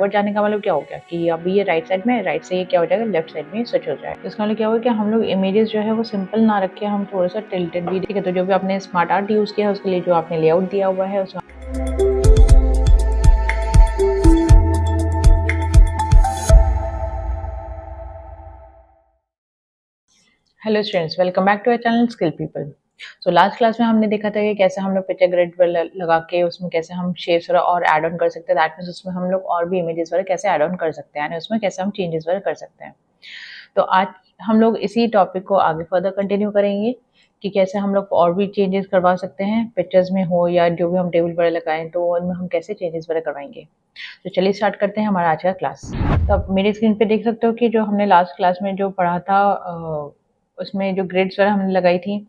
Backward जाने का मतलब क्या हो गया कि अब ये राइट साइड में, राइट से ये क्या हो जाएगा, लेफ्ट साइड में स्विच हो जाएगा। इसका मतलब क्या होगा कि हम लोग इमेजेस जो है वो सिंपल ना रखे, हम थोड़ा सा टिल्टेड भी, ठीक है। तो जो भी आपने स्मार्ट आर्ट यूज़ किया है उसके लिए जो आपने लेआउट दिया हुआ है उसका hello students, welcome back to our channel skill people. So last class में हमने देखा था कि कैसे हम लोग पिक्चर ग्रिड लगा के उसमें कैसे हम शेप्स और ऐड ऑन कर सकते हैं। दैट मीन्स उसमें हम लोग और भी इमेजेस वगैरह कैसे ऐड ऑन कर सकते हैं, यानी उसमें कैसे हम चेंजेस वगैरह कर सकते हैं। तो आज हम लोग इसी टॉपिक को आगे फर्दर कंटिन्यू करेंगे कि कैसे हम लोग और भी चेंजेस करवा सकते हैं, पिक्चर्स में हो या जो भी हम टेबल वगैरह लगाएं तो उनमें हम कैसे चेंजेस वगैरह करवाएंगे। तो चलिए स्टार्ट करते हैं हमारा आज का क्लास। तो आप मेरी स्क्रीन पे देख सकते हो कि जो हमने लास्ट क्लास में जो पढ़ा था उसमें जो ग्रिड्स वगैरह हमने लगाई थी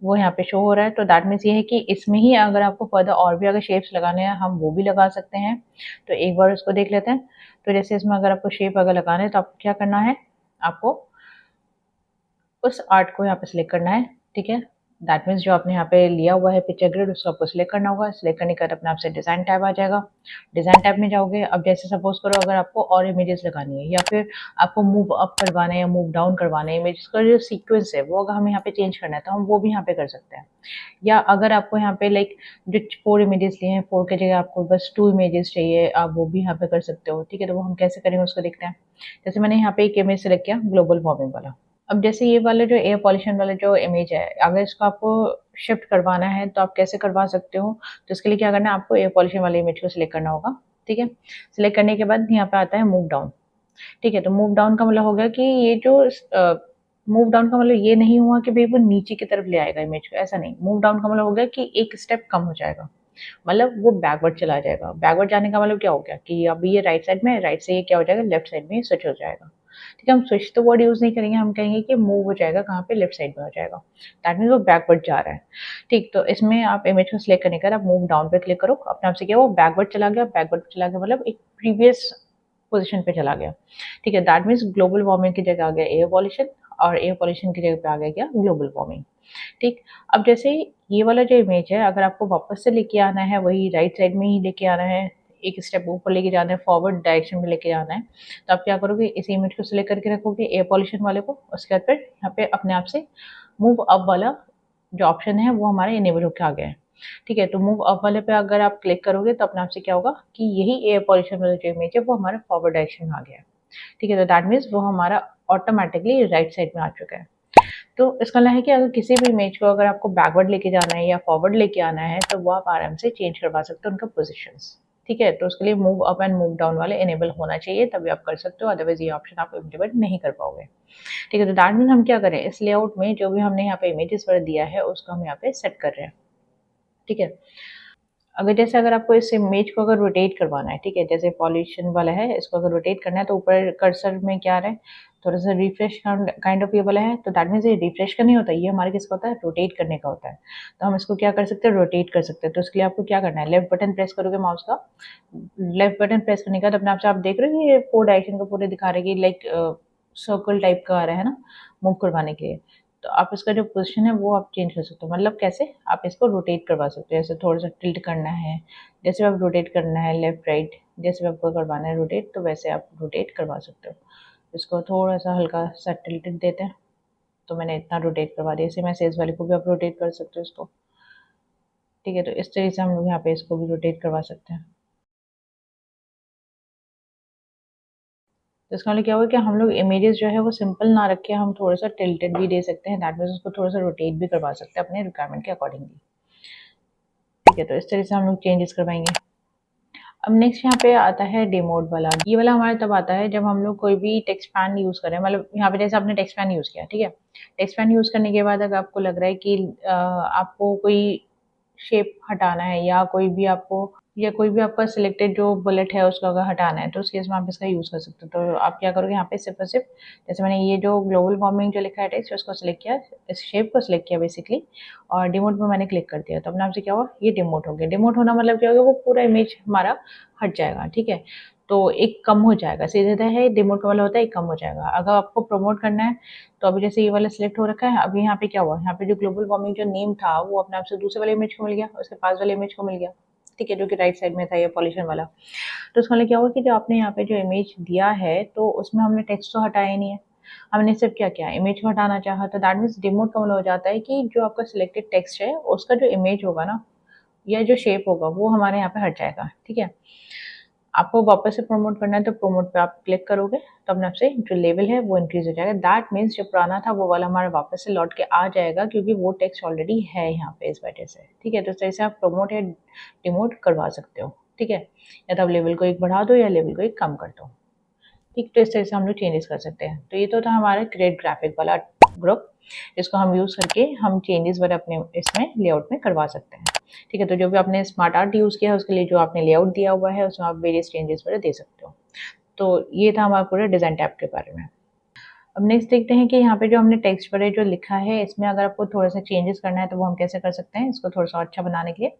वो यहाँ पे शो हो रहा है। तो दैट मीन्स ये है कि इसमें ही अगर आपको फर्दर और भी अगर शेप्स लगाने हैं हम वो भी लगा सकते हैं। तो एक बार उसको देख लेते हैं। तो जैसे इसमें अगर आपको शेप अगर लगाना है तो आपको क्या करना है, आपको उस आर्ट को यहाँ पे सिलेक्ट करना है, ठीक है। दैट मीन्स जो आपने यहाँ पे लिया हुआ है पिक्चर ग्रिड उसको आपको सिलेक्ट करना होगा। सिलेक्ट करने के बाद अपने आपसे डिज़ाइन टैब आ जाएगा। डिज़ाइन टैब में जाओगे। अब जैसे सपोज करो अगर आपको और इमेजेस लगानी है या फिर आपको मूव अप करवाना है या मूव डाउन करवाना है, इमेजेस का जो सीक्वेंस है वो अगर हमें यहाँ पे चेंज करना है तो हम वो भी यहाँ पे कर सकते हैं। या अगर आपको यहाँ पे लाइक जो 4 इमेजेस लिए हैं, 4 की जगह आपको बस 2 इमेजेस चाहिए, आप वो भी यहाँ पे कर सकते हो, ठीक है। तो वो हम कैसे करेंगे उसको देखते हैं। जैसे मैंने यहाँ पे एक इमेज सेलेक्ट किया ग्लोबल वार्मिंग वाला। अब जैसे ये वाला जो एयर पॉल्यूशन वाला जो इमेज है, अगर इसको आपको शिफ्ट करवाना है तो आप कैसे करवा सकते हो। तो इसके लिए क्या करना है, आपको एयर पॉल्यूशन वाले इमेज को सिलेक्ट करना होगा, ठीक है। सिलेक्ट करने के बाद यहाँ पे आता है मूव डाउन, ठीक है। तो मूव डाउन का मतलब हो गया कि ये जो मूव डाउन का मतलब ये नहीं हुआ कि भाई वो नीचे की तरफ ले आएगा इमेज को, ऐसा नहीं। मूव डाउन का मतलब हो गया कि एक स्टेप कम हो जाएगा, मतलब वो बैकवर्ड चला जाएगा। बैकवर्ड जाने का मतलब क्या हो गया कि अब ये राइट साइड में, राइट से ये क्या हो जाएगा, लेफ्ट साइड में स्विच हो जाएगा, ठीक है। हम स्विच तो वर्ड यूज नहीं करेंगे, हम कहेंगे कि मूव हो जाएगा, कहाँ पे, लेफ्ट साइड में हो जाएगा। दैट मीन वो बैकवर्ड जा रहा है, ठीक। तो इसमें आप इमेज को सिलेक्ट करने के बाद आप मूव डाउन पे क्लिक करो, अपने आप से क्या वो बैकवर्ड चला गया। बैकवर्ड चला गया मतलब एक प्रीवियस पोजीशन पे चला गया, ठीक है। दैट मीन्स ग्लोबल वार्मिंग की जगह आ गया एयर पॉल्यूशन और एयर पॉल्यूशन की जगह पे आ गया क्या, ग्लोबल वार्मिंग, ठीक। अब जैसे ये वाला जो इमेज है अगर आपको वापस से लेके आना है, वही राइट साइड में ही लेके आना है, एक स्टेप ऊपर लेके जाना है, फॉरवर्ड डायरेक्शन में लेके जाना है, तो आप क्या करोगे, इस इमेज को सिलेक्ट करके रखोगे एयर पॉल्यूशन वाले को। उसके बाद फिर यहाँ पे अपने आप से मूव अप वाला जो ऑप्शन है वो हमारे इनेबल होकर आ गया है, ठीक है। तो मूव अप वाले पे अगर आप क्लिक करोगे तो अपने आप से क्या होगा कि यही एयर पॉल्यूशन वाला जो इमेज है वो हमारा फॉरवर्ड डायरेक्शन में आ गया है, ठीक है। तो दैट मीन्स वो हमारा ऑटोमेटिकली राइट साइड में आ चुका है। तो इसका मतलब है कि अगर किसी भी इमेज को अगर आपको बैकवर्ड लेके जाना है या फॉरवर्ड लेके आना है तो वो आप आराम से चेंज करवा सकते हो उनका पोजीशंस, ठीक है। तो उसके लिए move up and move down वाले इनेबल होना चाहिए, तभी आप कर सकते हो, अदरवाइज ये ऑप्शन आप इम्प्लीमेंट नहीं कर पाओगे, ठीक है। तो दैट मीन हम क्या करें, इस लेआउट में जो भी हमने यहाँ पे इमेजेस पर दिया है उसको हम यहाँ पे सेट कर रहे हैं, ठीक है। अगर जैसे अगर आपको इस इमेज को अगर रोटेट करवाना है, ठीक है, जैसे पॉल्यूशन वाला है, इसको अगर रोटेट करना है तो ऊपर कर्सर में क्या आ रहा है, थोड़ा सा रिफ्रेश काइंड ऑफ ये वाला है। तो दैट मीन्स ये रिफ्रेश का नहीं होता, ये हमारे किसका होता है, रोटेट करने का होता है। तो हम इसको क्या कर सकते हैं, रोटेट कर सकते हैं। तो उसके लिए आपको क्या करना है, लेफ्ट बटन प्रेस करोगे माउस का। लेफ्ट बटन प्रेस करने के बाद अपने आप से आप देख रहे हो ये 4 डायरेक्शन को पूरे दिखा रहे हैं, लाइक सर्कल टाइप का आ रहा है ना मूव करवाने के लिए। तो आप इसका जो पोजीशन है वो आप चेंज कर सकते हो, मतलब कैसे, आप इसको रोटेट करवा सकते हो। जैसे थोड़ा सा टिल्ट करना है, जैसे आप रोटेट करना है लेफ्ट राइट, जैसे आपको करवाना है रोटेट तो वैसे आप रोटेट करवा सकते हो। इसको थोड़ा सा हल्का सा टिल्ट देते हैं, तो मैंने इतना रोटेट करवा दिया। इसे मैं सेज वाले को भी आप रोटेट कर सकते हो इसको, ठीक है। तो इस तरीके से हम लोग यहाँ पे इसको भी रोटेट करवा सकते हैं। तो इसका मतलब क्या होगा कि हम लोग इमेजेस जो है वो सिंपल ना रखे, हम थोड़ा सा टिल्टेड भी दे सकते हैं। दैट मीन्स उसको थोड़ा सा रोटेट भी करवा सकते हैं अपने रिक्वायरमेंट के अकॉर्डिंगली, ठीक है। तो इस तरह से हम लोग चेंजेस करवाएंगे। अब नेक्स्ट यहाँ पे आता है डिमोड वाला। ये वाला हमारा तब आता है जब हम लोग कोई भी टेक्स्ट पैन यूज़ करें, मतलब यहाँ पे जैसे आपने टेक्स्ट पैन यूज़ किया, ठीक है। टेक्स्ट पैन यूज़ करने के बाद अगर आपको लग रहा है कि आपको कोई शेप हटाना है या कोई भी आपका सिलेक्टेड जो बुलेट है उसका अगर हटाना है तो उस केस में आप इसका यूज़ कर सकते हो। तो आप क्या करोगे, यहाँ पे सिर्फ और सिर्फ जैसे मैंने ये जो ग्लोबल वार्मिंग जो लिखा है टेक्स्ट उसको सिलेक्ट किया, इस शेप को सिलेक्ट किया बेसिकली, और डिमोट में मैंने क्लिक कर दिया। तो अपने आप से क्या हुआ, ये डिमोट हो गया। डिमोट होना मतलब क्या हो गया, वो पूरा इमेज हमारा हट जाएगा, ठीक है। तो एक कम हो जाएगा, सीधा है डिमोट का वाला होता है एक कम हो जाएगा। अगर आपको प्रमोट करना है तो अभी जैसे ये वाला सिलेक्ट हो रखा है, अभी यहाँ पे क्या हुआ, यहाँ पे जो ग्लोबल वार्मिंग जो नेम था वो अपने आप से दूसरे वाले इमेज को मिल गया, उसके पास वाले इमेज को मिल गया, ठीक है, जो कि राइट साइड में था ये पॉल्यूशन वाला। तो उसका मतलब क्या हुआ कि जो आपने यहाँ पे जो इमेज दिया है तो उसमें हमने टेक्स्ट तो हटाया ही नहीं है, हमने सिर्फ क्या किया, इमेज को हटाना चाहा। तो दैट मीन्स डिमोट का मतलब हो जाता है कि जो आपका सिलेक्टेड टेक्स्ट है उसका जो इमेज होगा ना या जो शेप होगा वो हमारे यहाँ पे हट जाएगा। ठीक है, आपको वापस से प्रमोट करना है तो प्रमोट पे आप क्लिक करोगे तो अपने आपसे जो लेवल है वो इंक्रीज हो जाएगा। दैट मीन्स जो पुराना था वो वाला हमारा वापस से लौट के आ जाएगा, क्योंकि वो टेक्स्ट ऑलरेडी है यहाँ पे इस वजह से। ठीक है, तो इस तरह से आप प्रमोट या डिमोट करवा सकते हो। ठीक है, या तो आप लेवल को एक बढ़ा दो या लेवल को एक कम कर दो। ठीक, तो इस तरह से हम लोग चेंजेस कर सकते हैं। तो ये तो था हमारा क्रिएट ग्राफिक वाला ग्रुप, इसको हम यूज़ करके हम चेंजेस वगैरह अपने इसमें लेआउट में करवा सकते हैं। ठीक है, तो जो भी आपने स्मार्ट आर्ट यूज़ किया है उसके लिए जो आपने लेआउट दिया हुआ है उसमें आप वेरियस चेंजेस वगैरह दे सकते हो। तो ये था हमारा पूरे डिज़ाइन टैब के बारे में। अब नेक्स्ट देखते हैं कि यहाँ पे जो हमने टेक्स्ट वगैरह जो लिखा है इसमें अगर आपको थोड़ा सा चेंजेस करना है तो वो हम कैसे कर सकते हैं इसको थोड़ा सा अच्छा बनाने के लिए।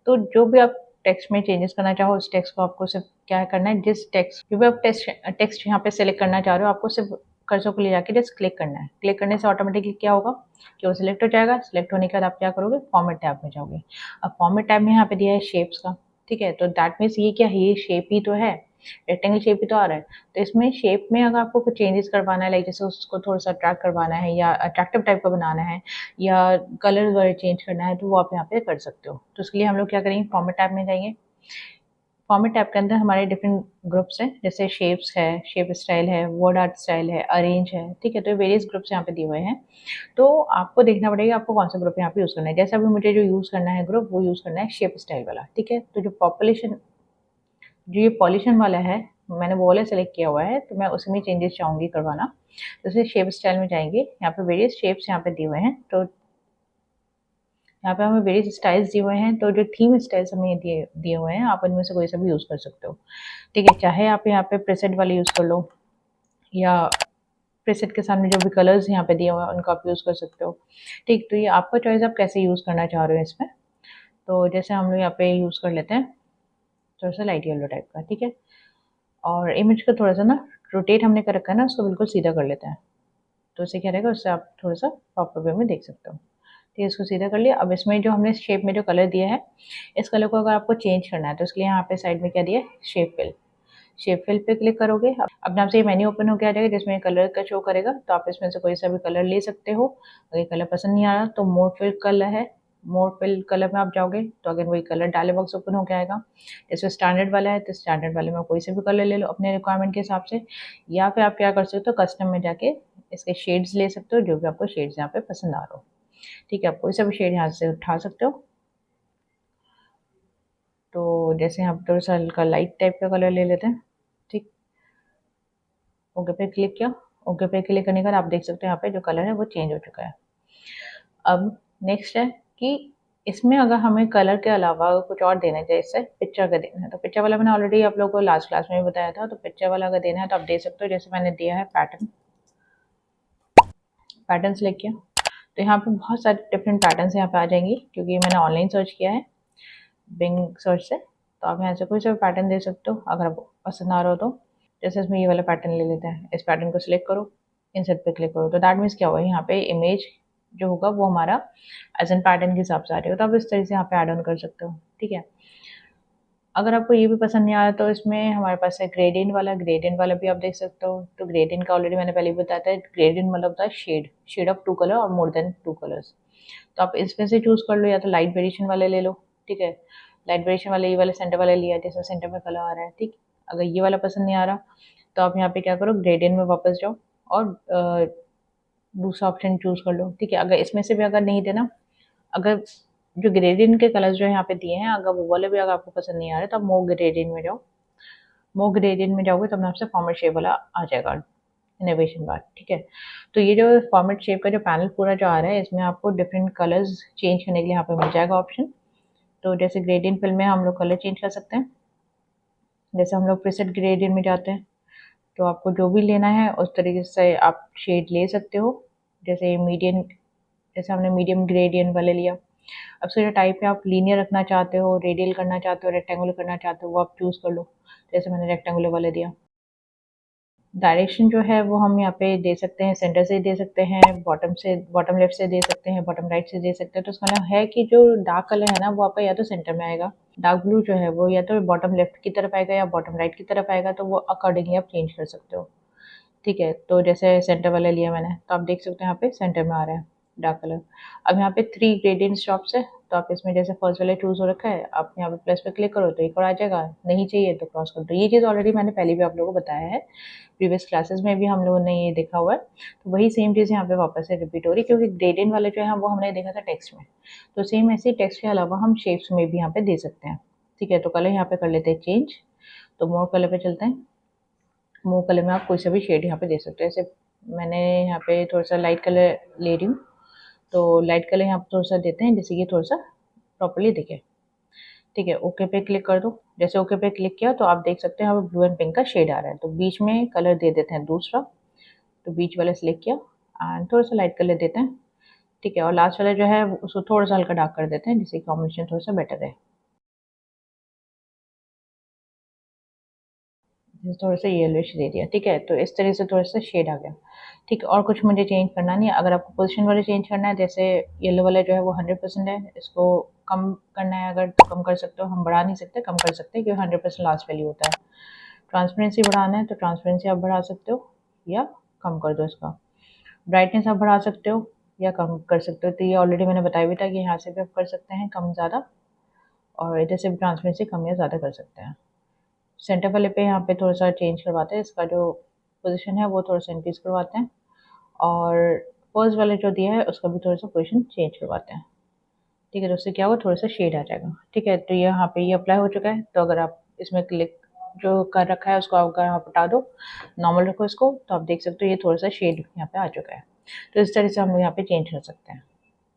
तो जो भी आप टेक्स्ट में चेंजेस करना चाहो उस टेक्स्ट को आपको सिर्फ क्या करना है, जिस टेक्स्ट जो भी आप टेक्स्ट यहाँ पे सेलेक्ट करना चाह रहे हो आपको सिर्फ कर्सर को ले जाके जस्ट क्लिक करना है। क्लिक करने से ऑटोमेटिकली क्या होगा कि वो सिलेक्ट हो जाएगा। सिलेक्ट होने के बाद आप क्या करोगे, फॉर्मेट टैब में जाओगे। अब फॉर्मेट टैब में यहाँ पे दिया है शेप्स का। ठीक है, तो दैट मीन्स ये क्या है, ये शेप ही तो है, रेक्टेंगल शेप ही तो आ रहा है। तो इसमें शेप में अगर आपको कुछ चेंजेस करवाना है, लाइक जैसे उसको थोड़ा सा अट्रैक्ट करवाना है या अट्रैक्टिव टाइप का बनाना है या कलर वगैरह चेंज करना है तो वो आप यहाँ पे कर सकते हो। तो उसके लिए हम लोग क्या करेंगे, फॉर्मेट टैब में जाएंगे। फॉर्मेट टैब के अंदर हमारे डिफरेंट ग्रुप्स हैं, जैसे शेप्स है, शेप स्टाइल है, वर्ड आर्ट स्टाइल है, अरेंज है। ठीक है, तो वेरियस ग्रुप्स यहाँ पे दिए हुए हैं। तो आपको देखना पड़ेगा आपको कौन सा ग्रुप यहाँ पे यूज़ करना है। जैसे अभी मुझे जो यूज़ करना है ग्रुप वो यूज़ करना है शेप स्टाइल वाला। ठीक है, तो जो ये पॉल्यूशन वाला है मैंने वो वाला सेलेक्ट किया हुआ है, तो मैं उसमें चेंजेस चाहूँगी करवाना। जैसे शेप स्टाइल में जाएंगे, यहाँ पे वेरियस शेप्स यहाँ पे दिए हुए हैं। तो यहाँ पे हमें वेरियस स्टाइल्स दिए हुए हैं, तो जो थीम स्टाइल्स हमें दिए दिए हुए हैं आप इनमें से कोई सा भी यूज़ कर सकते हो। ठीक है, चाहे आप यहाँ पे प्रेसेट वाले यूज़ कर लो या प्रेसेट के सामने जो भी कलर्स यहाँ पे दिए हुए हैं उनको आप यूज़ कर सकते हो। ठीक, तो ये आपका चॉइस, आप कैसे यूज़ करना चाह रहे हो इसमें। तो जैसे हम लोग यहाँ पे यूज़ कर लेते हैं थोड़ा सा लाइट येलो टाइप का। ठीक है, और इमेज को थोड़ा सा ना रोटेट हमने कर रखा है ना, उसको बिल्कुल सीधा कर लेते हैं। तो उससे क्या रहेगा, उससे आप थोड़ा सा प्रॉपर वे में देख सकते हो। ठीक है, इसको सीधा कर लिया। अब इसमें जो हमने शेप में जो कलर दिया है इस कलर को अगर आपको चेंज करना है तो उसके लिए यहाँ पे साइड में क्या दिया है, शेप फिल। शेप फिल पे क्लिक करोगे, अपने आप से ये मेन्यू ओपन होकर आ जाएगा जिसमें कलर का शो करेगा। तो आप इसमें से कोई सा भी कलर ले सकते हो। अगर ये कलर पसंद नहीं आ रहा तो मोर फिल कलर है, मोर फिल कलर में आप जाओगे तो अगर वही कलर डायलॉग बॉक्स ओपन होकर आएगा। जैसे स्टैंडर्ड वाला है तो स्टैंडर्ड वाले में कोई से भी कलर ले लो अपने रिक्वायरमेंट के हिसाब से, या फिर आप क्या कर सकते हो, कस्टम में जाके इसके शेड्स ले सकते हो, जो भी आपको शेड्स यहाँ पे पसंद आ रहा हो। ठीक है, आप कोई सा भी शेड यहाँ से उठा सकते हो। तो जैसे यहाँ पे थोड़ा सा हल्का लाइट टाइप का कलर ले लेते हैं। ठीक, ओके पे क्लिक किया। ओके पे क्लिक करने के बाद आप देख सकते हो यहाँ पे जो कलर है वो चेंज हो चुका है। अब नेक्स्ट है कि इसमें अगर हमें कलर के अलावा कुछ और देना है, जैसे पिक्चर का देना है तो पिक्चर वाला मैंने ऑलरेडी आप लोगों को लास्ट क्लास में भी बताया था। तो पिक्चर वाला अगर देना है तो आप दे सकते हो। जैसे मैंने दिया है पैटर्न, पैटर्न सेलेक्ट किया तो यहाँ पे बहुत सारे डिफरेंट पैटर्न्स यहाँ पे आ जाएंगी, क्योंकि मैंने ऑनलाइन सर्च किया है बिंग सर्च से। तो आप यहाँ से कोई सा भी पैटर्न दे सकते हो अगर आपको पसंद आ रहा हो तो। जैसे इसमें ये वाला पैटर्न ले लेते हैं, इस पैटर्न को सिलेक्ट करो, इंसर्ट पे क्लिक करो। तो दैट मीन्स क्या हुआ, यहाँ पे इमेज जो होगा वो हमारा एज एन पैटर्न के हिसाब से आ रही हो। तो आप इस तरह से यहाँ पे ऐड ऑन कर सकते हो। ठीक है, अगर आपको ये भी पसंद नहीं आ रहा तो इसमें हमारे पास है ग्रेडियंट वाला भी आप देख सकते हो। तो ग्रेडियंट का ऑलरेडी मैंने पहले भी बताया था, ग्रेडियंट मतलब होता है शेड ऑफ टू कलर और मोर देन टू कलर्स। तो आप इसमें से चूज कर लो, या तो लाइट वेरिएशन वाले ले लो। ठीक है, लाइट वेरिएशन वाले ये वाले सेंटर वाले लिया, जैसे सेंटर में कलर आ रहा है। ठीक, अगर ये वाला पसंद नहीं आ रहा तो आप यहाँ पे क्या करो, ग्रेडियंट में वापस जाओ और दूसरा ऑप्शन चूज कर लो। ठीक है, अगर इसमें से भी अगर नहीं देना, अगर जो ग्रेडियंट के कलर्स जो यहाँ पे दिए हैं अगर वो वाले भी अगर आपको पसंद नहीं आ रहे तो आप मोर ग्रेडियंट में जाओ। मोर ग्रेडियंट में जाओगे तो अपने आपसे फॉर्मेट शेप वाला आ जाएगा इनोवेशन बार। ठीक है, तो ये जो फॉर्मेट शेप का जो पैनल पूरा जो आ रहा है इसमें आपको डिफरेंट कलर्स चेंज करने के लिए यहाँ पे मिल जाएगा ऑप्शन। तो जैसे ग्रेडियंट फिल में हम लोग कलर चेंज कर सकते हैं। जैसे हम लोग प्रीसेट ग्रेडियंट में जाते हैं तो आपको जो भी लेना है उस तरीके से आप शेड ले सकते हो। जैसे मीडियम, जैसे हमने मीडियम ग्रेडियंट वाले लिया। अब से जो टाइप है आप लीनियर रखना चाहते हो, रेडियल करना चाहते हो, रेक्टेंगुलर करना चाहते हो, वो आप चूज़ कर लो। जैसे मैंने रेक्टेंगुलर वाले दिया। डायरेक्शन जो है वो हम यहाँ पे दे सकते हैं, सेंटर से दे सकते हैं, बॉटम लेफ्ट से दे सकते हैं, बॉटम राइट से दे सकते हैं। तो इसका मतलब है कि जो डार्क कलर है ना वो आपका या तो सेंटर में आएगा, डार्क ब्लू जो है वो या तो बॉटम लेफ्ट की तरफ आएगा या बॉटम राइट की तरफ आएगा, तो वो अकॉर्डिंगली आप चेंज कर सकते हो। ठीक है, तो जैसे सेंटर वाला लिया मैंने, तो आप देख सकते हैं यहाँ पे सेंटर में आ रहा है डार्क कलर। अब यहाँ पे 3 ग्रेडियंट शॉप्स है, तो आप इसमें जैसे फर्स्ट वाले चूज़ हो रखा है, आप यहाँ पे प्लस पे क्लिक करो तो एक और आ जाएगा, नहीं चाहिए तो क्रॉस कर दो। ये चीज़ ऑलरेडी मैंने पहले भी आप लोगों को बताया है, प्रीवियस क्लासेस में भी हम लोगों ने ये देखा हुआ है। तो वही सेम चीज़ यहाँ पे वापस से रिपीट हो रही है, क्योंकि ग्रेडियंट वाले जो है वो हमने देखा था टेक्स्ट में। तो सेम ऐसे ही टेक्स्ट के अलावा हम शेप्स में भी यहाँ पे दे सकते हैं। ठीक है, तो कलर यहाँ पे कर लेते हैं चेंज, तो मोर कलर पे चलते हैं। मोर कलर में आप कोई सा भी शेड यहाँ पे दे सकते हैं। जैसे मैंने यहाँ पे थोड़ा सा लाइट कलर ले रही हूँ, तो लाइट कलर यहाँ पे थोड़ा सा देते हैं, जिससे कि थोड़ा सा प्रॉपर्ली दिखे। ठीक है, ओके पे क्लिक कर दो। जैसे ओके पे क्लिक किया तो आप देख सकते हैं यहाँ पे ब्लू एंड पिंक का शेड आ रहा है, तो बीच में कलर दे देते हैं दूसरा, तो बीच वाला सिलेक्ट किया एंड थोड़ा सा लाइट कलर देते हैं। ठीक है, और लास्ट वाला जो है उसको थोड़ा सा हल्का डार्क कर देते हैं, जिससे कॉम्बिनेशन थोड़ा सा बेटर है। थोड़ा सा येलोइश दे दिया। ठीक है, तो इस तरह से थोड़ा सा शेड आ गया। ठीक है, और कुछ मुझे चेंज करना नहीं है। अगर आपको पोजीशन वाला चेंज करना है, जैसे येलो वाला जो है वो 100% है, इसको कम करना है अगर तो कम कर सकते हो, हम बढ़ा नहीं सकते, कम कर सकते हैं, क्योंकि 100% लास्ट वैल्यू होता है। ट्रांसपेरेंसी बढ़ाना है तो ट्रांसपेरेंसी आप बढ़ा सकते हो या कम कर दो इसका। ब्राइटनेस आप बढ़ा सकते हो या कम कर सकते हो, तो ये ऑलरेडी मैंने बताया भी था कि यहाँ से भी आप कर सकते हैं कम ज़्यादा, और इधर से भी ट्रांसपेरेंसी कम या ज़्यादा कर सकते हैं। सेंटर वाले पे यहाँ पे थोड़ा सा चेंज करवाते हैं, इसका जो पोजीशन है वो थोड़ा सा इंक्रीज करवाते हैं, और फर्स्ट वाले जो दिया है उसका भी थोड़ा सा पोजीशन चेंज करवाते हैं। ठीक है, तो उससे क्या होगा, थोड़ा सा शेड आ जाएगा। ठीक है, तो ये यहाँ पे ये अप्लाई हो चुका है। तो अगर आप इसमें क्लिक जो कर रखा है उसको अगर आप हटा दो, नॉर्मल रखो इसको, तो आप देख सकते हो ये थोड़ा सा शेड यहाँ पे आ चुका है। तो इस तरह से हम लोग यहाँ पे चेंज कर सकते हैं।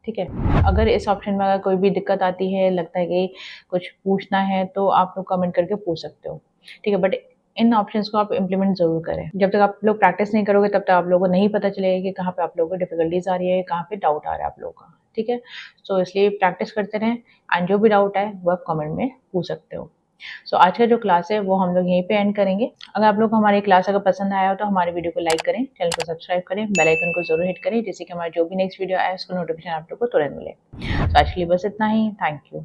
ठीक है, अगर इस ऑप्शन में अगर कोई भी दिक्कत आती है, लगता है कि कुछ पूछना है, तो आप लोग कमेंट करके पूछ सकते हो। ठीक है, बट इन ऑप्शंस को आप इम्प्लीमेंट ज़रूर करें। जब तक आप लोग प्रैक्टिस नहीं करोगे तब तक आप लोगों को नहीं पता चलेगा कि कहाँ पे आप लोगों को डिफ़िकल्टीज़ आ रही है, कहाँ पे डाउट आ रहा है आप लोगों का। ठीक है, सो इसलिए प्रैक्टिस करते रहें, एंड जो भी डाउट आए वो आप कमेंट में पूछ सकते हो। सो आज का जो क्लास है वो हम लोग यहीं पे एंड करेंगे। अगर आप लोग को हमारी क्लास अगर पसंद आया हो तो हमारे वीडियो को लाइक करें, चैनल को सब्सक्राइब करें, बेल आइकन को जरूर हिट करें, जिससे कि हमारा जो भी नेक्स्ट वीडियो आए उसका नोटिफिकेशन आप लोग को तुरंत मिले। तो आज के लिए बस इतना ही। Thank you.